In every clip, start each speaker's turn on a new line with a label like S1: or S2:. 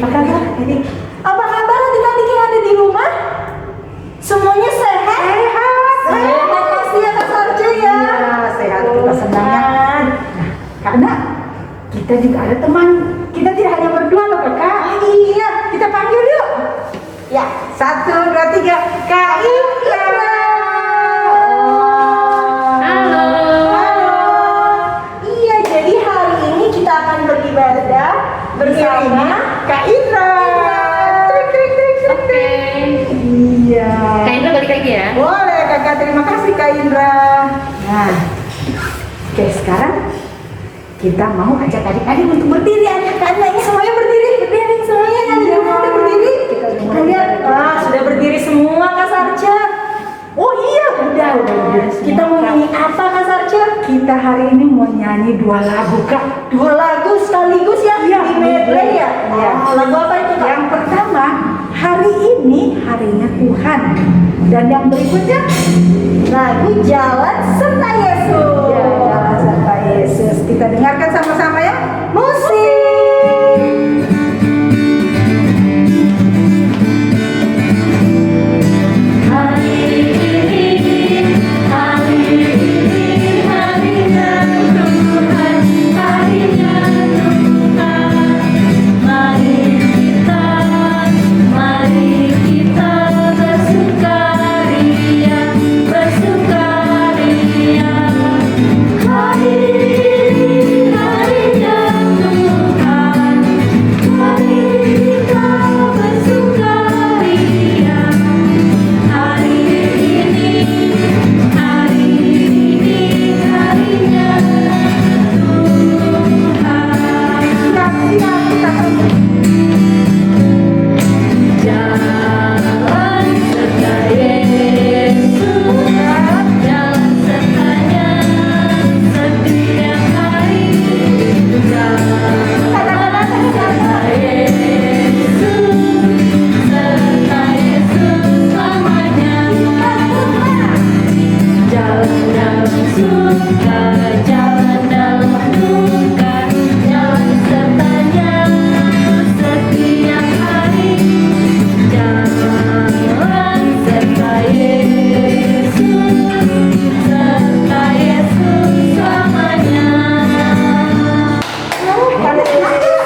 S1: kabar adik? Apa kabar adik-adik yang ada di rumah? Semuanya sehat? Terima kasih ya Kak Sarja ya.
S2: Iya, sehat, kita senang ya. Nah, karena kita juga ada teman. Kita tidak hanya berdua loh kakak.
S1: Iya, kita panggil yuk.
S2: Ya, 1, 2, 3, Kak Indra.
S1: Halo. Iya, jadi hari ini kita akan beribadah bersama
S2: Kak Indra. Trik, trik, trik, trik, trik. Iya.
S3: Kak Indra balik lagi ya?
S2: Boleh kakak, terima kasih Kak Indra. Nah, oke sekarang kita mau ajak adik-adik untuk berdiri.
S1: Anak-anak ini semuanya berdiri semuanya yang di rumah udah berdiri.
S2: Kita udah mulai
S1: Kalian
S2: berdiri.
S1: sudah berdiri semua Kak Sarja.
S2: Oh iya, udah berdiri semua.
S1: Kita mau nyanyi apa Kak Sarja?
S2: Kita hari ini mau nyanyi 2 lagu Kak.
S1: 2 lagu sekaligus ya?
S2: Iya,
S1: Di medley ya?
S2: Iya.
S1: Oh, lagu apa itu Kak?
S2: Yang pertama, hari ini harinya Tuhan. Dan yang berikutnya,
S1: Lagu Jalan Serta Yesus.
S2: ya, Jalan Serta Yesus. Kita dengarkan sama-sama ya.
S1: Musik.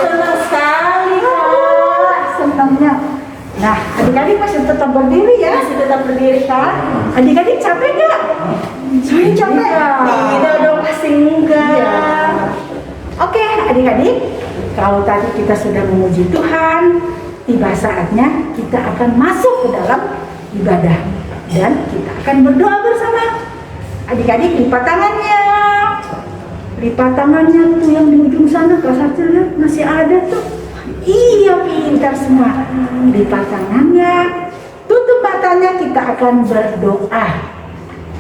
S1: Senang sekali Kak.
S2: Senangnya. Nah, adik-adik masih tetap berdiri ya.
S1: Masih tetap berdiri Kak?
S2: Adik-adik capek nggak?
S1: Saya capek.
S2: Iya.
S1: Tidak dong, pasti enggak.
S2: Iya. Oke, adik-adik, kalau tadi kita sudah memuji Tuhan, tiba saatnya kita akan masuk ke dalam ibadah dan kita akan berdoa bersama. Adik-adik lipat tangannya. Lipat tangannya tuh yang di ujung sana, Kak Sarja lihat masih ada tuh. Iya, pintar semua. Lipat tangannya. Tutup matanya, kita akan berdoa.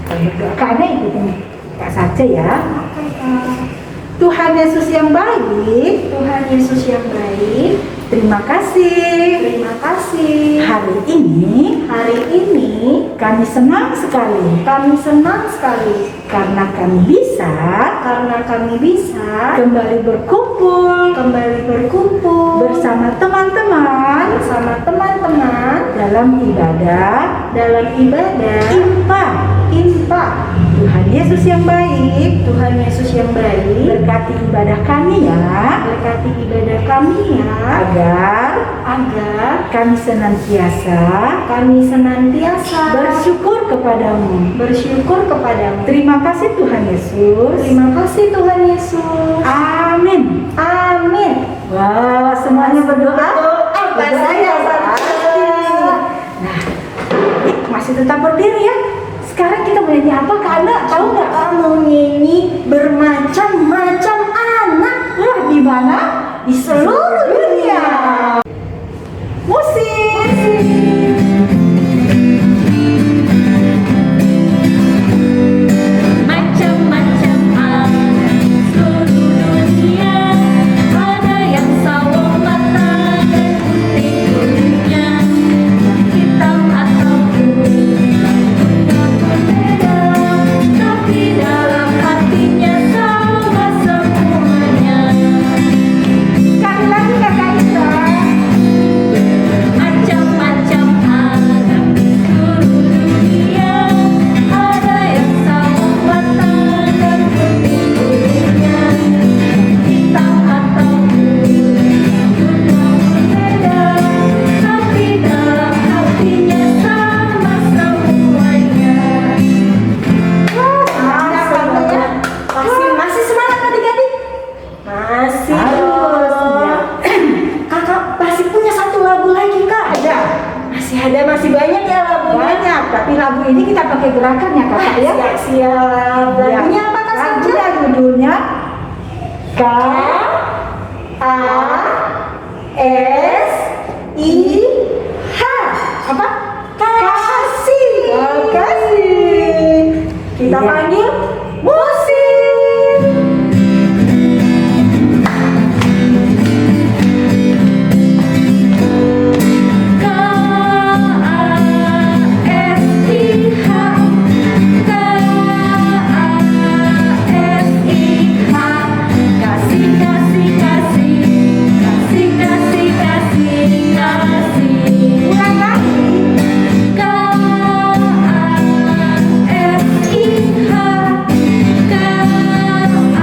S2: Berdoa karena ikutin Kak Sarja ya. Tuhan Yesus yang baik,
S1: Tuhan Yesus yang baik,
S2: terima kasih.
S1: terima kasih.
S2: Hari ini
S1: Hari ini
S2: kami senang sekali
S1: kami senang sekali
S2: karena kami bisa
S1: karena kami bisa
S2: kembali berkumpul bersama teman-teman
S1: bersama teman-teman
S2: dalam ibadah
S1: dalam ibadah
S2: Impa. Tuhan Yesus yang baik,
S1: Tuhan Yesus yang baik,
S2: berkati ibadah kami ya,
S1: berkati ibadah kami ya,
S2: agar kami senantiasa bersyukur kepadamu. Terima kasih Tuhan Yesus.
S1: Terima kasih Tuhan Yesus.
S2: Amin.
S1: Amin.
S2: Wah, semuanya berdoa.
S1: Berdoa ya, Sarja.
S2: Nah, masih tetap berdiri ya. Sekarang kita mau nyanyi apa? Karena tahu nggak?
S1: Mau nyanyi bermacam-macam anak.
S2: Wah, di mana?
S1: Di seluruh dunia.
S2: Musik.
S3: Macam-macam anak seluruh dunia, ada yang sawo mata dan putih kulitnya, hitam atau berbeda, tapi dalam hatinya sama semuanya.
S2: Sekali lagi Kakak Ita.
S1: Ada masih banyak ya lagunya.
S2: Banyak, tapi lagu ini kita pakai gerakannya kakak ya.
S1: Siap-siap. Lagunya apa Kak Sarja?
S2: Lagunya judulnya K
S1: A S I H.
S2: apa?
S1: Kasih.
S2: Kasih.
S1: Kita
S2: Iya.
S1: panggil musik.
S3: K-A-S-I-H K-A-S-I-H Kasih, kasih, kasih Kasih, kasih, kasih Kasih
S2: Ulang lagi.
S3: K-A-S-I-H K-A-S-I-H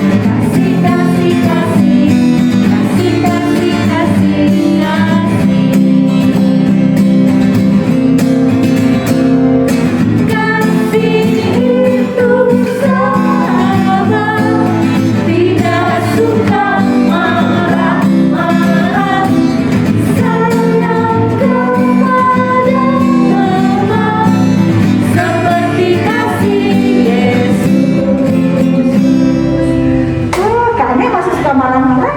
S3: Kasih, kasih, kasih Kasih, kasih, kasih Kasih itu sahabat, tidak suka marah-marah. Sayang kepada teman, seperti kasih Yesus.
S2: Oh, Kak Ane masih suka marah-marah?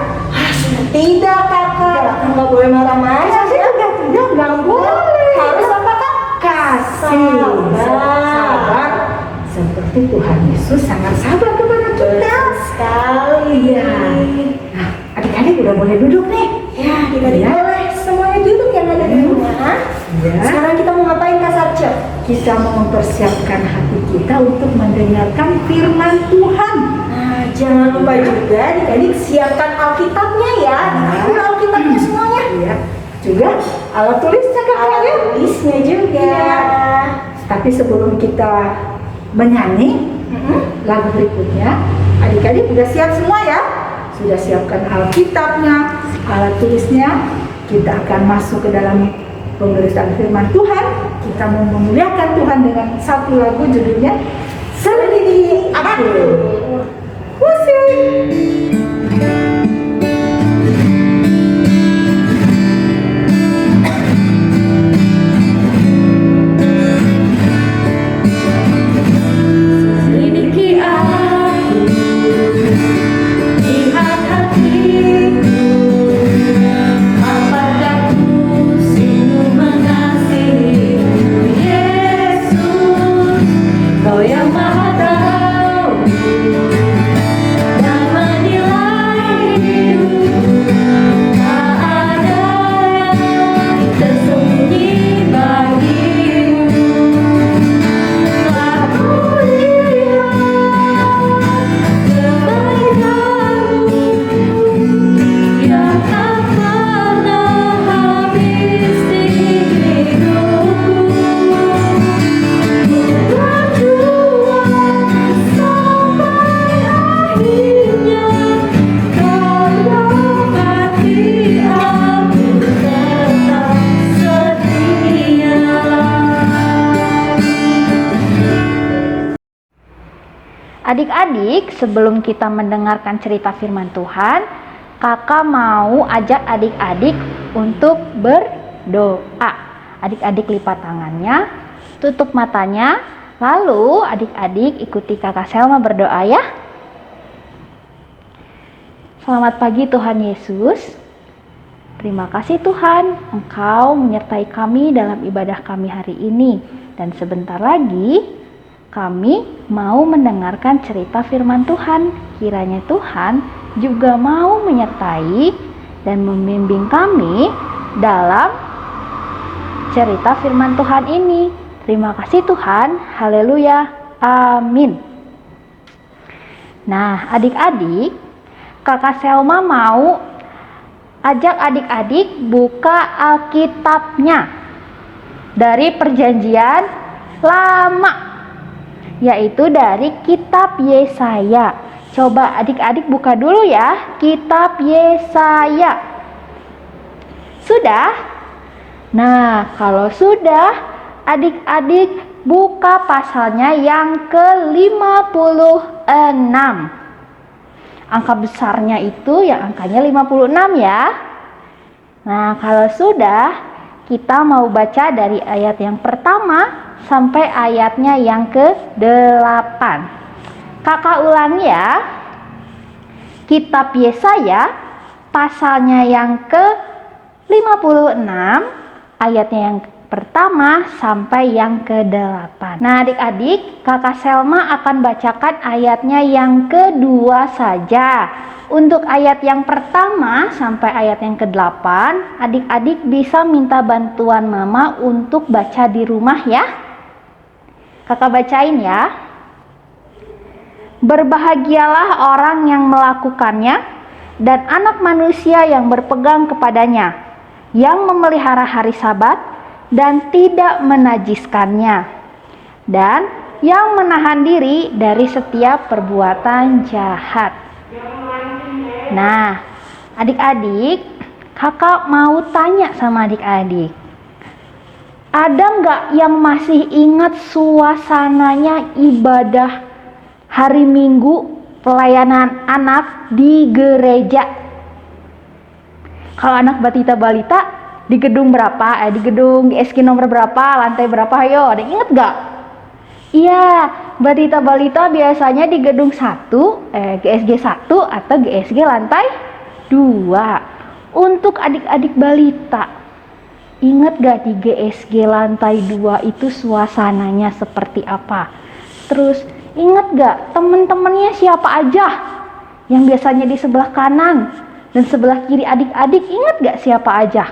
S1: Tidak kakak, nggak boleh marah-marah
S2: Saya
S1: ya.
S2: juga tidak, nggak boleh.
S1: Harus apa kak?
S2: Kasih.
S1: Sabar.
S2: Seperti Tuhan Yesus sangat sabar kepada kita.
S1: Betul sekali.
S2: Iya. Nah, adik-adik udah boleh duduk nih.
S1: Ya, kita
S2: Ya.
S1: boleh semuanya duduk yang ada di rumah.
S2: Ya.
S1: Sekarang kita mau ngapain Kak Sarja?
S2: Kita mau mempersiapkan hati kita untuk mendengarkan firman Tuhan.
S1: Nah, jangan lupa juga adik-adik siapkan Alkitabnya ya. Diambil Alkitabnya semuanya.
S2: Iya. Juga alat tulisnya kan
S1: Alat
S2: ya.
S1: tulisnya juga.
S2: Iya. Tapi sebelum kita menyanyi lagu berikutnya, adik-adik udah siap semua ya? Sudah siapkan Alkitabnya, alat tulisnya. Kita akan masuk ke dalam pemberitaan firman Tuhan. Kita mau memuliakan Tuhan dengan satu lagu judulnya Selidiki Aku. Musik.
S3: Selidiki aku, lihat hatiku, apakah ku sungguh mengasihimu, Yesus, Kau yang Maha Tahu dan menilai hidup. Tak ada yang tersembunyi bagimu. Aku lihat kebaikanmu yang tak pernah habis di hidupku. Berjuang sampai akhirnya Kau dapati aku tetap setia.
S4: Adik-adik, sebelum kita mendengarkan cerita firman Tuhan, kakak mau ajak adik-adik untuk berdoa. Adik-adik lipat tangannya, tutup matanya, lalu adik-adik ikuti kakak Selma berdoa ya. Selamat pagi Tuhan Yesus. Terima kasih Tuhan, Engkau menyertai kami dalam ibadah kami hari ini. Dan sebentar lagi kami mau mendengarkan cerita firman Tuhan. Kiranya Tuhan juga mau menyertai dan membimbing kami dalam cerita firman Tuhan ini. Terima kasih Tuhan. Haleluya. Amin. Nah, adik-adik, kakak Selma mau ajak adik-adik buka Alkitabnya dari Perjanjian Lama, yaitu dari kitab Yesaya. Coba adik-adik buka dulu ya, kitab Yesaya. Sudah? Nah, kalau sudah, adik-adik buka pasalnya yang ke-56. Angka besarnya itu yang angkanya 56 ya. Nah, kalau sudah, kita mau baca dari ayat yang pertama sampai ayatnya yang ke-8. Kakak ulangi ya. Kitab Yesaya pasalnya yang ke-56, ayatnya yang pertama sampai yang ke-8. Nah, adik-adik, Kakak Selma akan bacakan ayatnya yang kedua saja. Untuk ayat yang pertama sampai ayat yang ke-8, adik-adik bisa minta bantuan Mama untuk baca di rumah ya. Kakak bacain ya. Berbahagialah orang yang melakukannya dan anak manusia yang berpegang kepadanya, yang memelihara hari Sabat dan tidak menajiskannya, dan yang menahan diri dari setiap perbuatan jahat. Nah, adik-adik, kakak mau tanya sama adik-adik. Ada nggak yang masih ingat suasananya ibadah hari Minggu pelayanan anak di gereja? Kalau anak batita balita di gedung berapa? Di gedung GSG nomor berapa? Lantai berapa? Ayo, ada yang inget gak? Iya, batita balita biasanya di gedung 1, GSG 1 atau GSG lantai 2. Untuk adik-adik balita, inget gak di GSG lantai 2 itu suasananya seperti apa? Terus inget gak temen-temennya siapa aja yang biasanya di sebelah kanan dan sebelah kiri adik-adik? Inget gak siapa aja?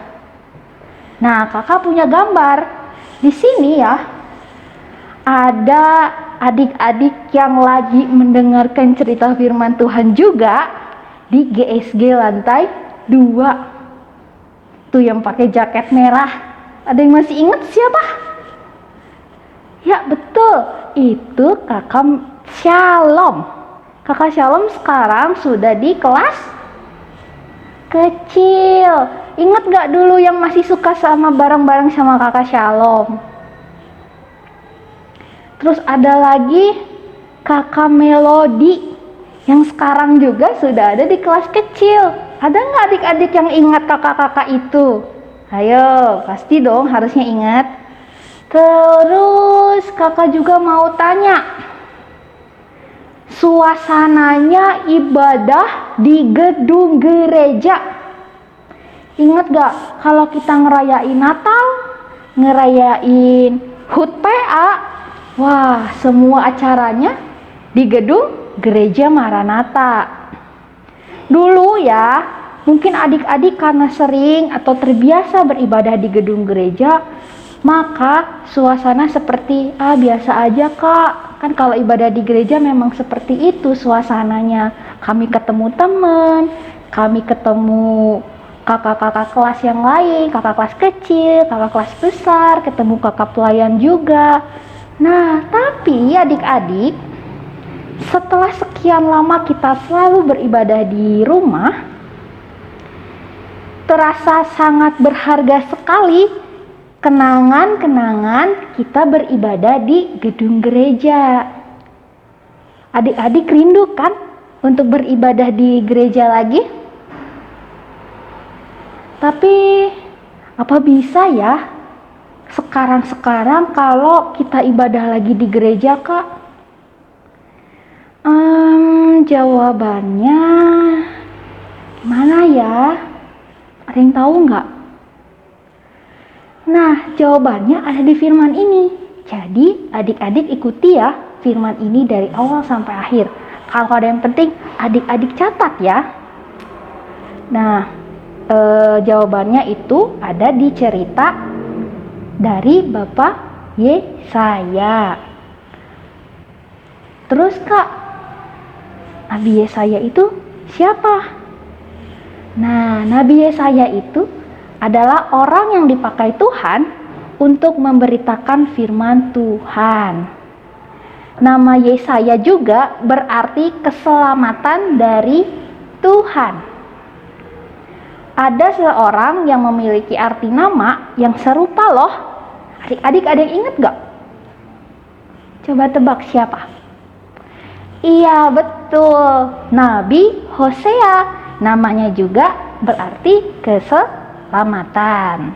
S4: Nah, kakak punya gambar. Di sini ya, ada adik-adik yang lagi mendengarkan cerita firman Tuhan juga di GSG lantai 2. Tuh yang pakai jaket merah. Ada yang masih inget siapa? Ya betul, itu kakak Shalom. Kakak Shalom sekarang sudah di kelas kecil. Ingat gak dulu yang masih suka sama bareng-bareng sama kakak Shalom? Terus ada lagi kakak Melody yang sekarang juga sudah ada di kelas kecil. Ada nggak adik-adik yang ingat kakak-kakak itu? Ayo, pasti dong harusnya ingat. Terus kakak juga mau tanya, suasananya ibadah di gedung gereja. Ingat gak kalau kita ngerayain Natal, ngerayain HUT PA, wah semua acaranya di gedung gereja Maranatha. Dulu ya, mungkin adik-adik karena sering atau terbiasa beribadah di gedung gereja, maka suasana seperti biasa aja kak. Kan kalau ibadah di gereja memang seperti itu suasananya. Kami ketemu teman, kami ketemu kakak-kakak kelas yang lain, kakak kelas kecil, kakak kelas besar, ketemu kakak pelayan juga. Nah, tapi adik-adik, setelah sekian lama kita selalu beribadah di rumah, terasa sangat berharga sekali kenangan-kenangan kita beribadah di gedung gereja. Adik-adik rindu kan untuk beribadah di gereja lagi? Tapi apa bisa ya sekarang kalau kita ibadah lagi di gereja kak? Jawabannya gimana ya? Ada yang tahu nggak? Nah, jawabannya ada di firman ini. Jadi adik-adik ikuti ya firman ini dari awal sampai akhir. Kalau ada yang penting, adik-adik catat ya. Nah, jawabannya itu ada di cerita dari Bapak Yesaya. Terus kak, Nabi Yesaya itu siapa? Nah, Nabi Yesaya itu adalah orang yang dipakai Tuhan untuk memberitakan firman Tuhan. Nama Yesaya juga berarti keselamatan dari Tuhan. Ada seorang yang memiliki arti nama yang serupa loh. Adik-adik ada yang ingat gak? Coba tebak siapa? Iya betul, Nabi Hosea. Namanya juga berarti keselamatan. keselamatan.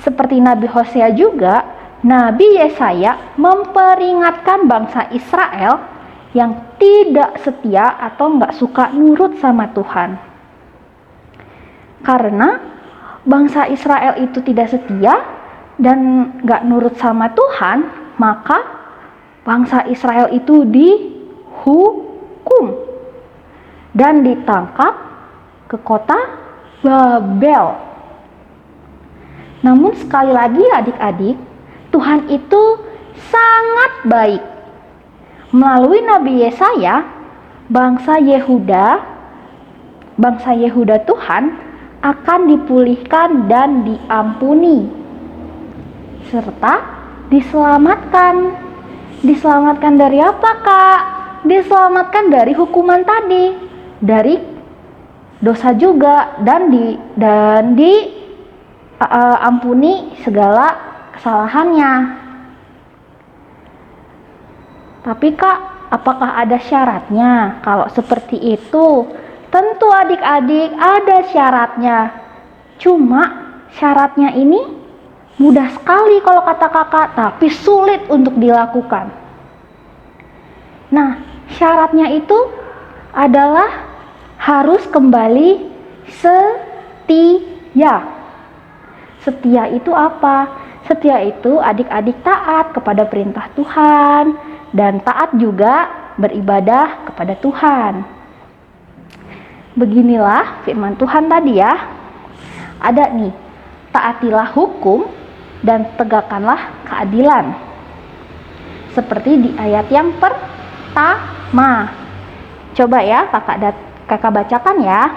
S4: Seperti Nabi Hosea juga, Nabi Yesaya memperingatkan bangsa Israel yang tidak setia atau nggak suka nurut sama Tuhan. Karena bangsa Israel itu tidak setia dan nggak nurut sama Tuhan, maka bangsa Israel itu dihukum dan ditangkap ke kota Babel. Namun sekali lagi adik-adik, Tuhan itu sangat baik. Melalui Nabi Yesaya, bangsa Yehuda Tuhan akan dipulihkan dan diampuni serta diselamatkan. Diselamatkan dari apa, Kak? Diselamatkan dari hukuman tadi, dari dosa juga, dan ampuni segala kesalahannya. Tapi Kak, apakah ada syaratnya? Kalau seperti itu, tentu adik-adik ada syaratnya. Cuma syaratnya ini mudah sekali kalau kata kakak, tapi sulit untuk dilakukan. Nah, syaratnya itu adalah harus kembali setia. Setia itu apa? Setia itu adik-adik taat kepada perintah Tuhan dan taat juga beribadah kepada Tuhan. Beginilah firman Tuhan tadi ya. Ada nih, taatilah hukum dan tegakkanlah keadilan. Seperti di ayat yang pertama. Coba ya kakak bacakan ya.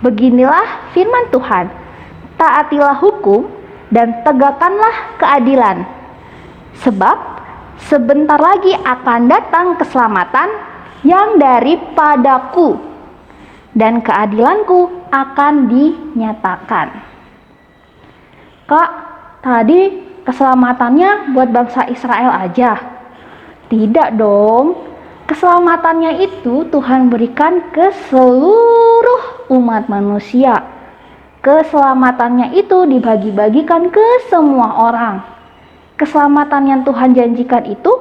S4: Beginilah firman Tuhan. Taatilah hukum dan tegakkanlah keadilan. Sebab sebentar lagi akan datang keselamatan yang daripadaku, dan keadilanku akan dinyatakan. Kak, tadi keselamatannya buat bangsa Israel aja? Tidak dong. Keselamatannya itu Tuhan berikan ke seluruh umat manusia. Keselamatannya itu dibagi-bagikan ke semua orang. Keselamatan yang Tuhan janjikan itu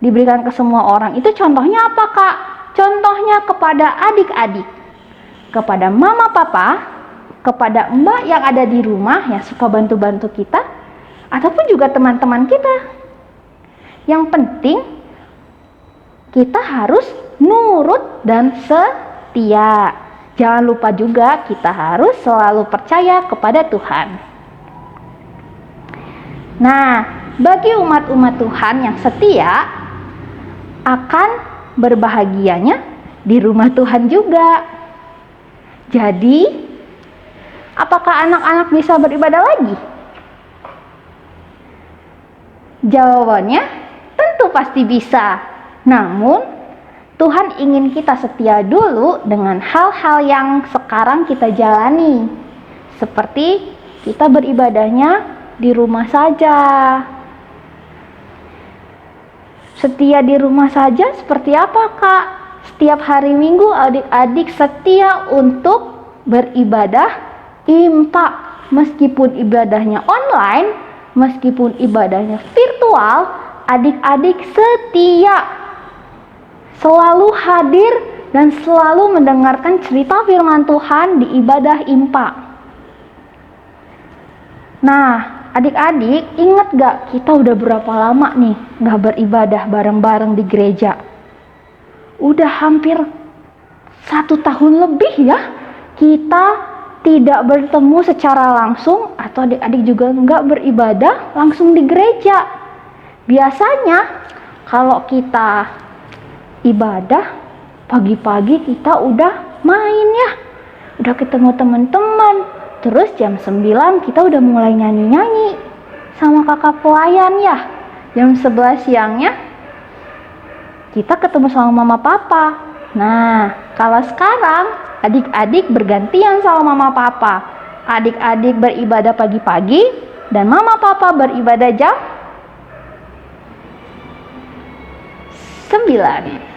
S4: diberikan ke semua orang. Itu contohnya apa, Kak? Contohnya kepada adik-adik, kepada mama papa, kepada mbak yang ada di rumah yang suka bantu-bantu kita, ataupun juga teman-teman kita. Yang penting kita harus nurut dan setia. Jangan lupa juga kita harus selalu percaya kepada Tuhan. Nah, bagi umat-umat Tuhan yang setia akan berbahagianya di rumah Tuhan juga. Jadi, apakah anak-anak bisa beribadah lagi? Jawabannya tentu pasti bisa. Namun Tuhan ingin kita setia dulu dengan hal-hal yang sekarang kita jalani. Seperti kita beribadahnya di rumah saja. Setia di rumah saja seperti apa, Kak? Setiap hari Minggu adik-adik setia untuk beribadah impak. Meskipun ibadahnya online, meskipun ibadahnya virtual, adik-adik setia selalu hadir dan selalu mendengarkan cerita firman Tuhan di ibadah impak. Nah, adik-adik ingat gak kita udah berapa lama nih gak beribadah bareng-bareng di gereja? Udah hampir 1 tahun lebih ya kita tidak bertemu secara langsung, atau adik-adik juga gak beribadah langsung di gereja. Biasanya kalau kita ibadah pagi-pagi kita udah main ya, udah ketemu teman-teman, terus jam 9 kita udah mulai nyanyi-nyanyi sama kakak pelayan ya. Jam 11 siangnya kita ketemu sama mama papa. Nah, kalau sekarang adik-adik bergantian sama mama papa. Adik-adik beribadah pagi-pagi dan mama papa beribadah jam 9.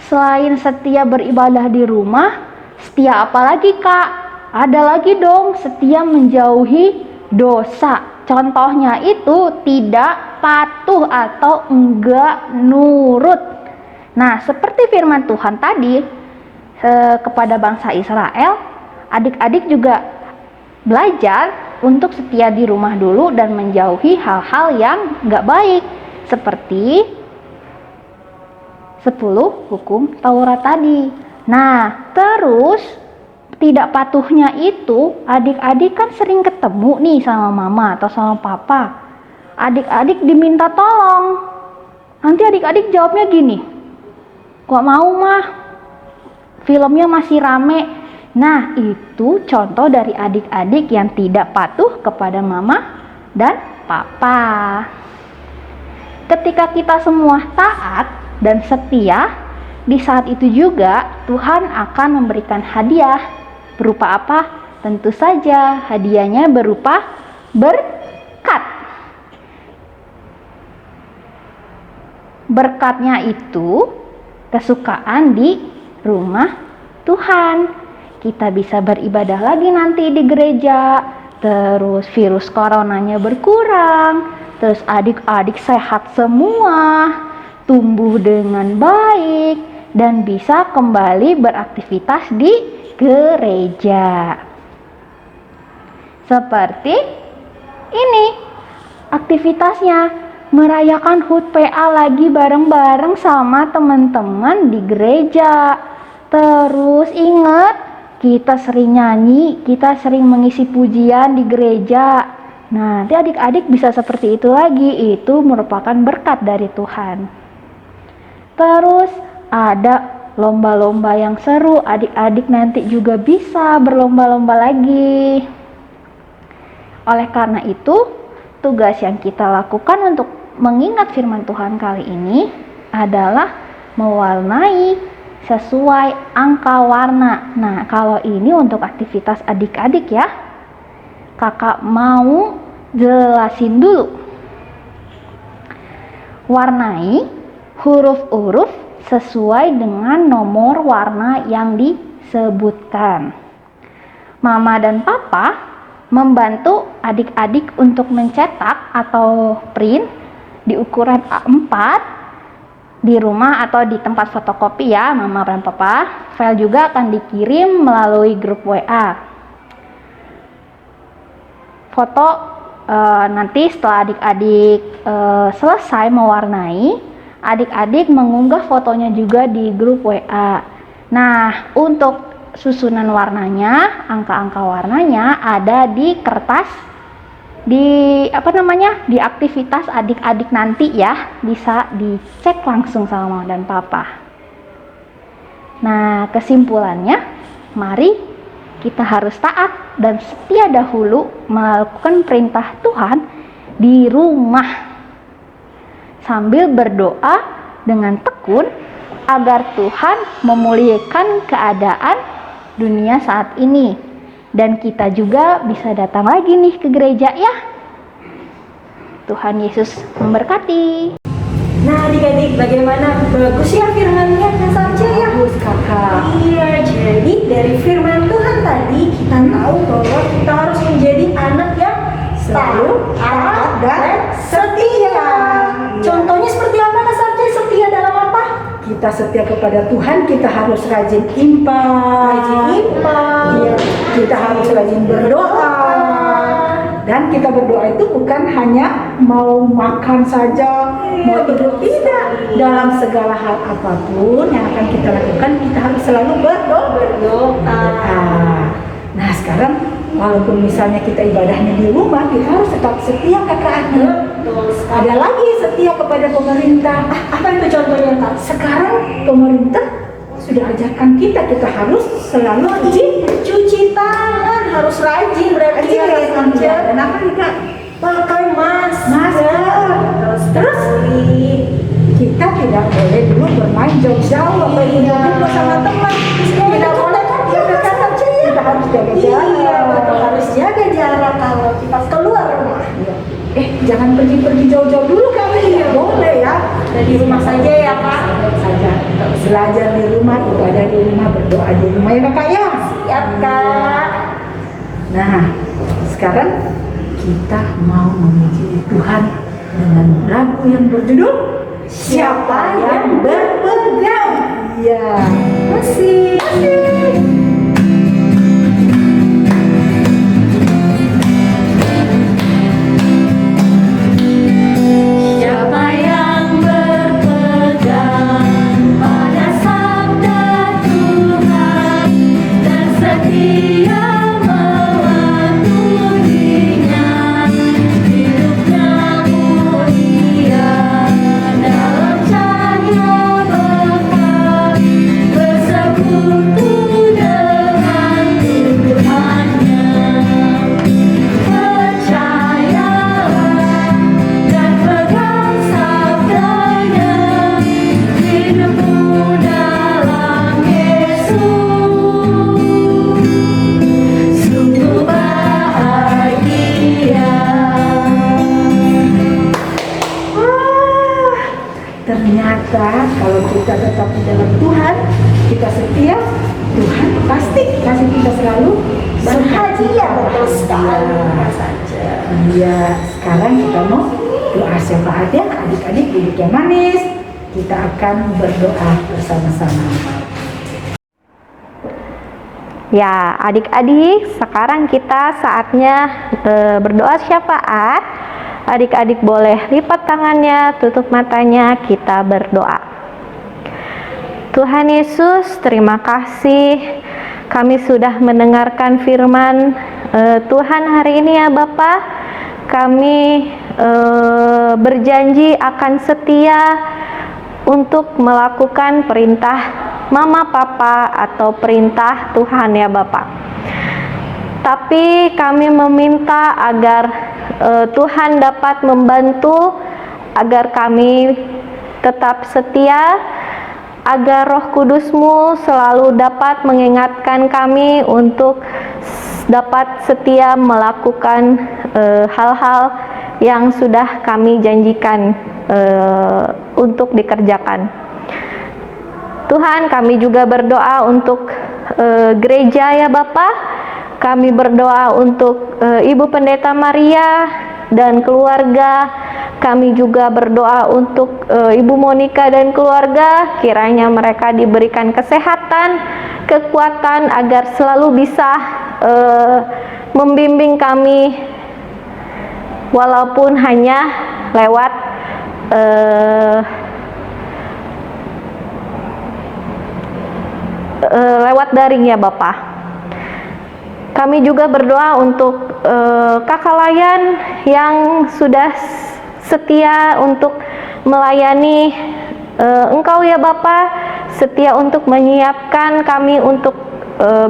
S4: Selain setia beribadah di rumah, setia apa lagi, Kak? ada lagi dong setia menjauhi dosa. Contohnya itu tidak patuh atau enggak nurut. Nah, seperti firman Tuhan tadi kepada bangsa Israel, adik-adik juga belajar untuk setia di rumah dulu dan menjauhi hal-hal yang enggak baik. Seperti 10 hukum Taurat tadi. Nah, terus tidak patuhnya itu, adik-adik kan sering ketemu nih sama mama atau sama papa. Adik-adik diminta tolong. Nanti adik-adik jawabnya gini, "Gak mau mah, filmnya masih rame." Nah, itu contoh dari adik-adik yang tidak patuh kepada mama dan papa. Ketika kita semua taat dan setia, di saat itu juga Tuhan akan memberikan hadiah. Berupa apa? Tentu saja hadiahnya berupa berkat. Berkatnya itu kesukaan di rumah Tuhan. Kita bisa beribadah lagi nanti di gereja. Terus virus coronanya berkurang. Terus adik-adik sehat semua, tumbuh dengan baik, dan bisa kembali beraktivitas di gereja. Seperti ini aktivitasnya, merayakan HUT PA lagi bareng-bareng sama teman-teman di gereja. Terus ingat, kita sering nyanyi, kita sering mengisi pujian di gereja. Nah, nanti adik-adik bisa seperti itu lagi, itu merupakan berkat dari Tuhan. Terus ada lomba-lomba yang seru, adik-adik nanti juga bisa berlomba-lomba lagi. Oleh karena itu, tugas yang kita lakukan untuk mengingat firman Tuhan kali ini adalah mewarnai sesuai angka warna. Nah, kalau ini untuk aktivitas adik-adik ya, kakak mau jelasin dulu. Warnai huruf-huruf sesuai dengan nomor warna yang disebutkan. Mama dan papa membantu adik-adik untuk mencetak atau print di ukuran A4 di rumah atau di tempat fotokopi ya, mama dan papa. File juga akan dikirim melalui grup WA. Foto nanti setelah adik-adik selesai mewarnai, adik-adik mengunggah fotonya juga di grup WA. Nah, untuk susunan warnanya, angka-angka warnanya ada di kertas, di di aktivitas adik-adik nanti ya, bisa dicek langsung sama mama dan papa. Nah, kesimpulannya, mari kita harus taat dan setia dahulu melakukan perintah Tuhan di rumah, sambil berdoa dengan tekun agar Tuhan memulihkan keadaan dunia saat ini, dan kita juga bisa datang lagi nih ke gereja ya. Tuhan Yesus memberkati.
S1: Nah, adik-adik, bagaimana? Bagus ya firman-Nya, Kak Sarja ya?
S2: Bagus kakak.
S1: Iya, jadi dari firman Tuhan tadi kita tahu bahwa kita harus menjadi anak yang selalu taat dan setia. Contohnya seperti apa, Kak Sarja? Setia dalam apa?
S2: Kita setia kepada Tuhan, kita harus rajin imbang.
S1: Rajin imbang.
S2: Iya, kita harus rajin berdoa. Dan kita berdoa itu bukan hanya mau makan saja, mau tidur, tidak. Dalam segala hal apapun yang akan kita lakukan, kita harus selalu berdoa. Nah, sekarang walaupun misalnya kita ibadahnya di rumah, kita harus tetap setia kakak.
S1: Betul sekali.
S2: Ada lagi setia kepada pemerintah.
S1: Apa itu contohnya, Kak?
S2: Sekarang pemerintah sudah ajarkan kita harus selalu
S1: Cuci tangan harus rajin berarti ya, Kak Sarja.
S2: Dan apa nih kak?
S1: Pakai masker.
S2: Terus kita tidak boleh dulu bermain jauh-jauh atau duduk bersama teman. Tidak boleh kan? Kita harus jaga jarak.
S1: Iya, betul, harus jaga jarak kalau kita keluar rumah.
S2: Jangan pergi-pergi jauh-jauh dulu kali. Iya, boleh ya.
S1: Dan di rumah saja ya, Kak.
S2: Saja. Belajar di rumah, ibadah di rumah, berdoa di rumah ya kakak ya.
S1: Siap, Kak.
S2: Nah, sekarang kita mau memuji Tuhan dengan lagu yang berjudul Siapa yang Berpegang. Ya, masih.
S3: Siapa yang berpegang pada sabda Tuhan dan setia mematuhinya, hidupnya mulia dalam cahaya berkah, bersekutu dengan Tuhannya. Percayalah dan pegang sabdanya, hidupmu dalam Yesus sungguh bahagia.
S2: Ternyata kalau kita tetap di dalam Tuhan, kita setia, Tuhan pasti kasih kita selalu
S1: Bahagia, betul sekali saja.
S2: Iya, sekarang kita mau doa syafaat ya, adik-adik duduk yang manis. Kita akan berdoa bersama-sama.
S4: Ya, adik-adik, sekarang kita saatnya berdoa syafaat. Adik-adik boleh lipat tangannya, tutup matanya, kita berdoa. Tuhan Yesus, terima kasih kami sudah mendengarkan firman Tuhan hari ini ya Bapa. Kami berjanji akan setia untuk melakukan perintah Mama Papa atau perintah Tuhan ya Bapa. Tapi kami meminta agar Tuhan dapat membantu agar kami tetap setia, agar Roh Kudus-Mu selalu dapat mengingatkan kami untuk dapat setia melakukan hal-hal yang sudah kami janjikan untuk dikerjakan. Tuhan, kami juga berdoa untuk gereja ya Bapa. Kami berdoa untuk Ibu Pendeta Maria dan keluarga. Kami juga berdoa untuk Ibu Monica dan keluarga. Kiranya mereka diberikan kesehatan, kekuatan agar selalu bisa membimbing kami walaupun hanya lewat daring ya Bapak. Kami juga berdoa untuk kakak layan yang sudah setia untuk melayani Engkau ya Bapa, setia untuk menyiapkan kami untuk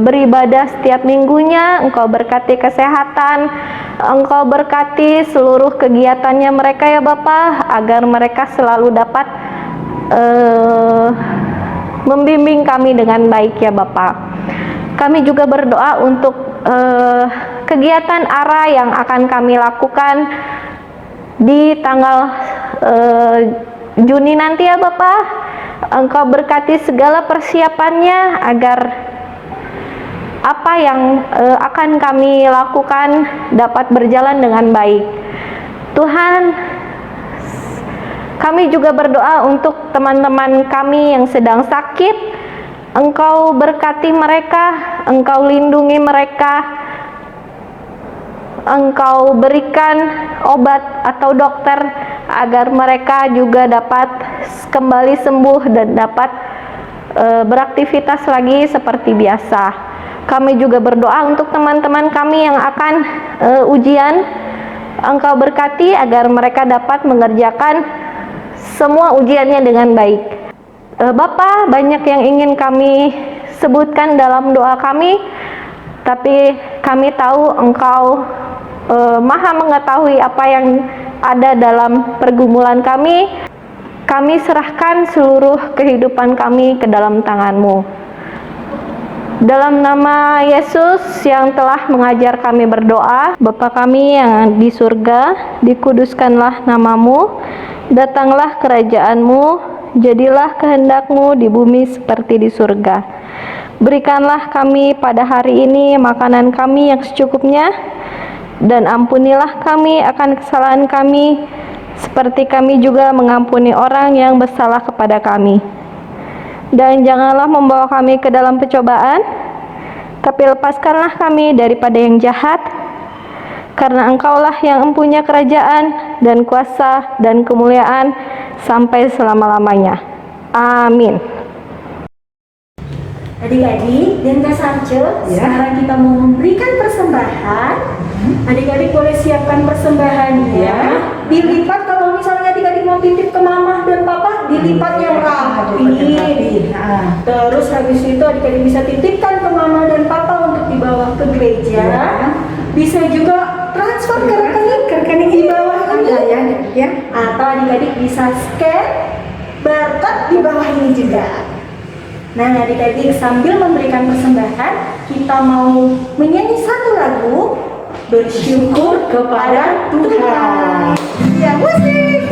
S4: beribadah setiap minggunya. Engkau berkati kesehatan, Engkau berkati seluruh kegiatannya mereka ya Bapa, agar mereka selalu dapat membimbing kami dengan baik ya Bapa. Kami juga berdoa untuk kegiatan ARA yang akan kami lakukan di tanggal Juni nanti ya Bapak. Engkau berkati segala persiapannya agar apa yang akan kami lakukan dapat berjalan dengan baik. Tuhan, kami juga berdoa untuk teman-teman kami yang sedang sakit. Engkau berkati mereka, Engkau lindungi mereka, Engkau berikan obat atau dokter agar mereka juga dapat kembali sembuh dan dapat beraktivitas lagi seperti biasa. Kami juga berdoa untuk teman-teman kami yang akan ujian. Engkau berkati agar mereka dapat mengerjakan semua ujiannya dengan baik. Bapa, banyak yang ingin kami sebutkan dalam doa kami, tapi kami tahu Engkau Maha mengetahui apa yang ada dalam pergumulan kami. Kami serahkan seluruh kehidupan kami ke dalam tangan-Mu. Dalam nama Yesus yang telah mengajar kami berdoa, Bapa kami yang di surga, dikuduskanlah nama-Mu, datanglah kerajaan-Mu, jadilah kehendak-Mu di bumi seperti di surga.
S5: Berikanlah kami pada hari ini makanan kami yang secukupnya, dan ampunilah kami akan kesalahan kami, seperti kami juga mengampuni orang yang bersalah kepada kami. Dan janganlah membawa kami ke dalam pencobaan, tapi lepaskanlah kami daripada yang jahat, karena Engkaulah yang mempunyai kerajaan dan kuasa dan kemuliaan sampai selama-lamanya. Amin.
S1: Adik-adik dan Kak Sarce, sekarang kita mau memberikan persembahan. Adik-adik boleh siapkan persembahannya. Dilipat, kalau misalnya adik-adik mau titip ke mama dan papa, dilipat yang rapi. Terus habis itu adik-adik bisa titipkan ke mama dan papa untuk dibawa ke gereja. Bisa juga transfer ke rekening di bawah ini. Atau adik-adik bisa scan barcode di bawah ini juga. Nah, adik-adik sambil memberikan persembahan, kita mau menyanyi satu lagu, bersyukur kepada Tuhan. Ya, musik.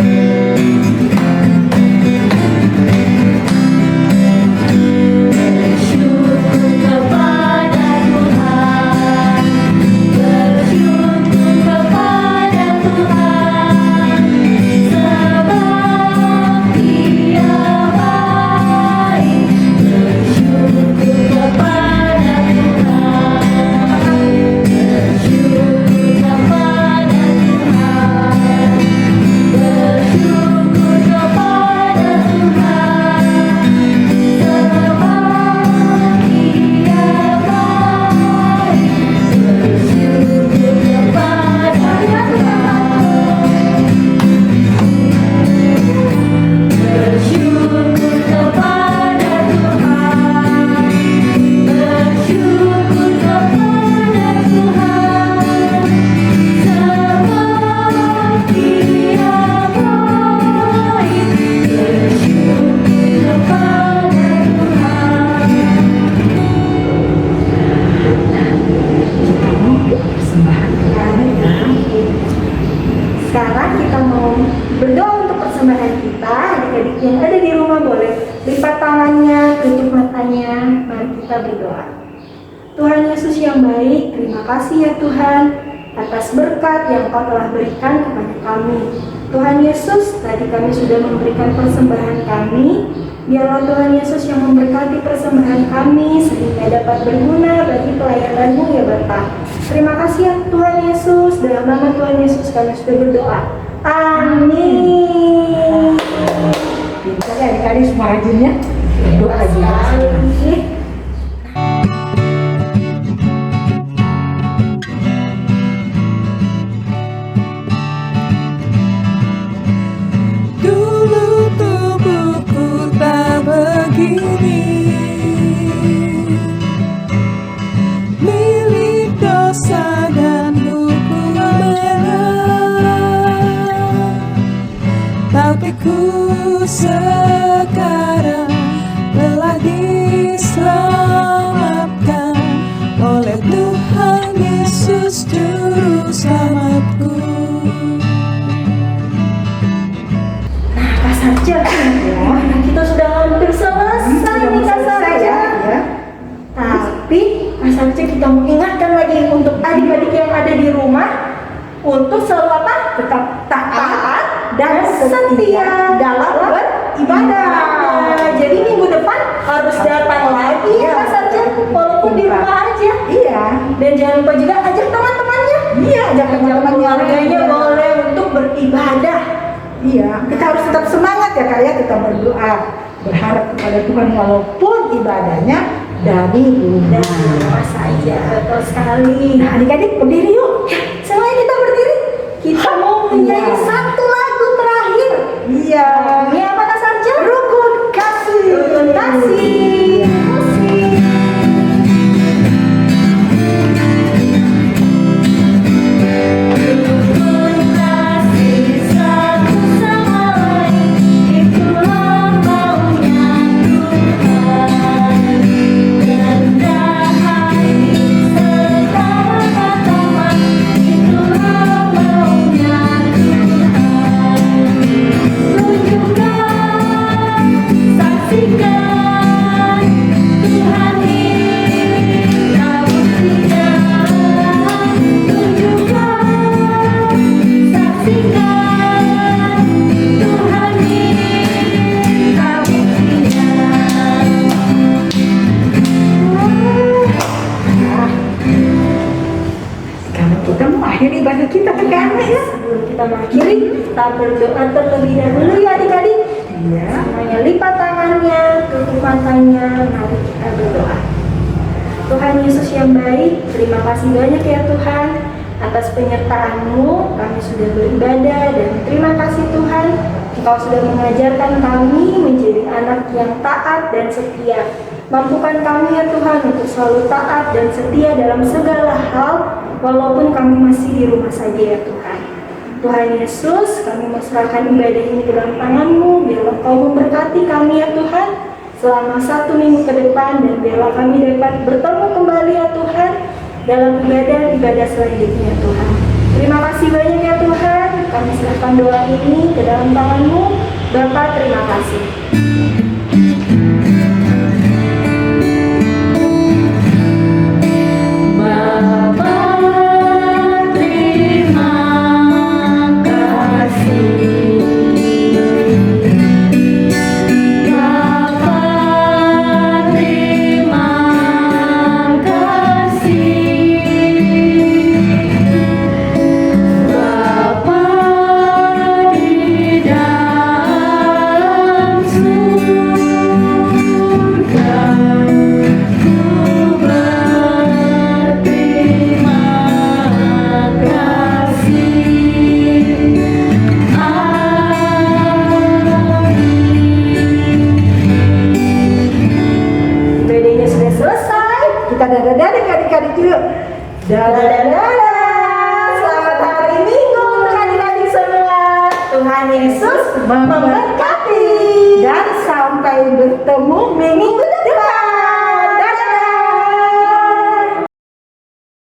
S1: Sekarang kita mau berdoa untuk persembahan kita. Adik-adik yang ada di rumah boleh lipat tangannya, tutup matanya. Mari kita berdoa. Tuhan Yesus yang baik, terima kasih ya Tuhan atas berkat yang Kau telah berikan kepada kami. Tuhan Yesus, tadi kami sudah memberikan persembahan kami. Biarlah Tuhan Yesus yang memberkati persembahan kami sehingga dapat berguna bagi pelayanan-Mu ya Bapa. Terima kasih ya Tuhan Yesus. Dalam nama Tuhan Yesus kami sudah berdoa. Amin.
S2: Kita adik-adik semua rajinnya doa juga.
S3: Dulu tubuhku tak begini, milik dosa dan hukum merah. Tapi ku sekarang telah diselamatkan oleh Tuhan Yesus Juru Selamatku.
S1: Saja, kita sudah hampir selesai nih Kak Sarce. Tapi Kak Sarce kita mau ingatkan lagi untuk adik-adik yang ada di rumah untuk selalu apa? Tetap taat dan setia dalam beribadah. Jadi minggu depan harus datang lagi ya Kak Sarce, walaupun di rumah aja.
S2: Iya.
S1: Dan jangan lupa juga ajak teman-temannya.
S2: Iya, ajak teman-teman
S1: keluarganya boleh untuk beribadah.
S2: Iya, kita harus tetap semangat ya Kak ya, kita berdoa, berharap kepada Tuhan walaupun ibadahnya dari rumah
S1: saja. Betul sekali.
S2: Nah adik-adik berdiri yuk.
S1: Selain kita berdiri, kita mau menyanyi satu lagu terakhir.
S2: Iya.
S1: Ini apa Kak Sarce?
S2: Rukun kasih.
S1: Rukun kasih.
S3: Tunjukkan
S2: kita mau akhiri ibadah kita kakak ya.
S1: Sebelum kita mengakhiri, kita berdoa terlebih dahulu ya adik-adik.
S2: Iya.
S1: Semuanya lipat tangannya, tutup matanya, mari kita berdoa. Tuhan Yesus yang baik, terima kasih banyak ya Tuhan atas penyertaan-Mu. Kami sudah beribadah dan terima kasih Tuhan, Engkau sudah mengajarkan kami menjadi anak yang taat dan setia. Mampukan kami ya Tuhan untuk selalu taat dan setia dalam segala hal, walaupun kami masih di rumah saja ya Tuhan. Tuhan Yesus, kami menyerahkan ibadah ini ke dalam tangan-Mu, biarlah Engkau memberkati kami ya Tuhan selama 1 minggu ke depan, dan biarlah kami dapat bertemu kembali ya Tuhan dalam ibadah selanjutnya ya Tuhan. Terima kasih banyak ya Tuhan, kami serahkan doa ini ke dalam tangan-Mu. Bapa, terima kasih. Ibadahnya sudah selesai. Kita dadah-dadah adik-adik yuk. Dadah-dadah. Selamat hari Minggu untuk adik-adik semua. Tuhan Yesus memberkati.
S2: Dan sampai bertemu minggu